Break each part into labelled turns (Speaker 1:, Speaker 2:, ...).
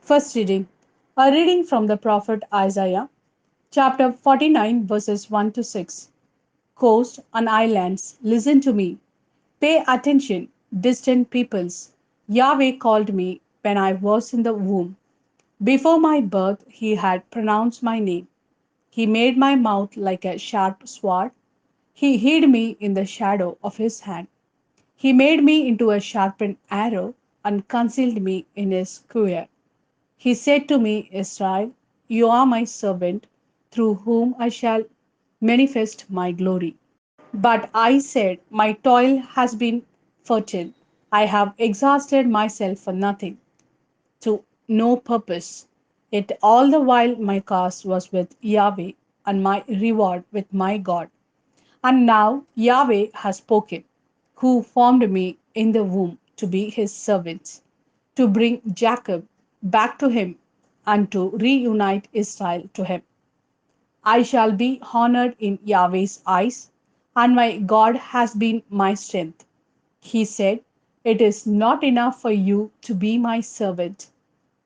Speaker 1: First reading. A reading from the prophet Isaiah, chapter 49, verses 1 to 6. Coast and islands, listen to me. Pay attention, distant peoples. Yahweh called me when I was in the womb. Before my birth, he had pronounced my name. He made my mouth like a sharp sword. He hid me in the shadow of his hand. He made me into a sharpened arrow and concealed me in his quiver. He said to me, Israel, you are my servant, through whom I shall manifest my glory. But I said, my toil has been futile. I have exhausted myself for nothing, to no purpose. Yet all the while my cause was with Yahweh, and my reward with my God. And now Yahweh has spoken, who formed me in the womb to be his servant, to bring Jacob back to him and to reunite Israel to him. I shall be honored in Yahweh's eyes, and my God has been my strength. He said, it is not enough for you to be my servant,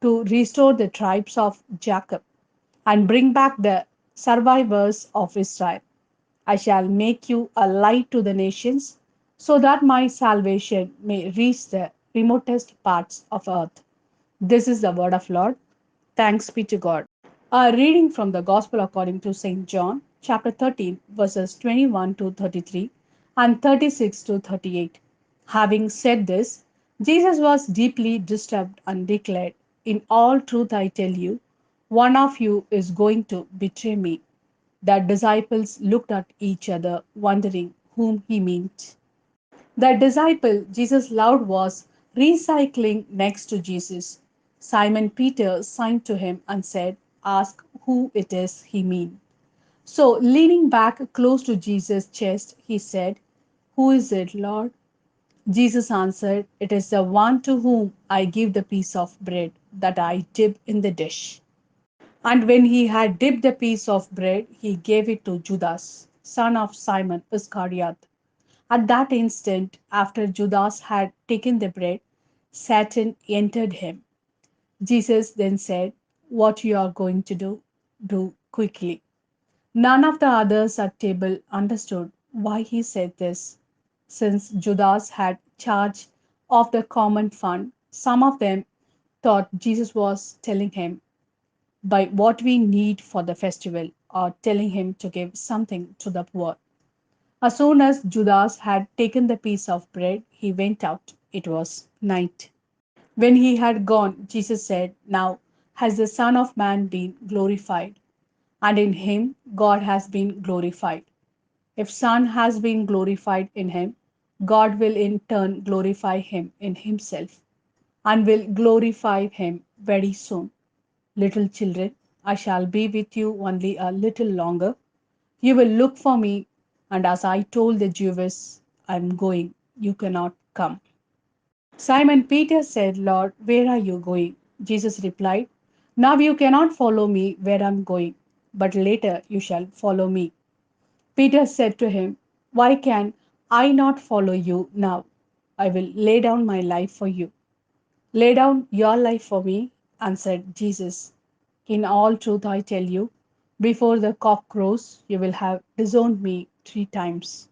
Speaker 1: to restore the tribes of Jacob and bring back the survivors of Israel. I shall make you a light to the nations, so that my salvation may reach the remotest parts of earth. This is the word of Lord. Thanks be to God. A reading from the Gospel according to St. John, chapter 13, verses 21 to 33 and 36 to 38. Having said this, Jesus was deeply disturbed and declared, in all truth I tell you, one of you is going to betray me. The disciples looked at each other, wondering whom he meant. The disciple Jesus loved was recycling next to Jesus. Simon Peter signed to him and said, ask who it is he means. So, leaning back close to Jesus' chest, he said, who is it, Lord? Jesus answered, it is the one to whom I give the piece of bread that I dip in the dish. And when he had dipped the piece of bread, he gave it to Judas, son of Simon Iscariot. At that instant, after Judas had taken the bread, Satan entered him. Jesus then said, what you are going to do, do quickly. None of the others at table understood why he said this. Since Judas had charge of the common fund, some of them thought Jesus was telling him by what we need for the festival or telling him to give something to the poor. As soon as Judas had taken the piece of bread, he went out. It was night. When he had gone, Jesus said, now has the Son of Man been glorified, and in him God has been glorified. If Son has been glorified in him, God will in turn glorify him in himself, and will glorify him very soon. Little children, I shall be with you only a little longer. You will look for me, and as I told the Jews, I am going, you cannot come. Simon Peter said, Lord, where are you going? Jesus replied, now you cannot follow me where I am going, but later you shall follow me. Peter said to him, why can I not follow you now? I will lay down my life for you. Lay down your life for me, answered Jesus. In all truth I tell you, before the cock crows, you will have disowned me 3 times.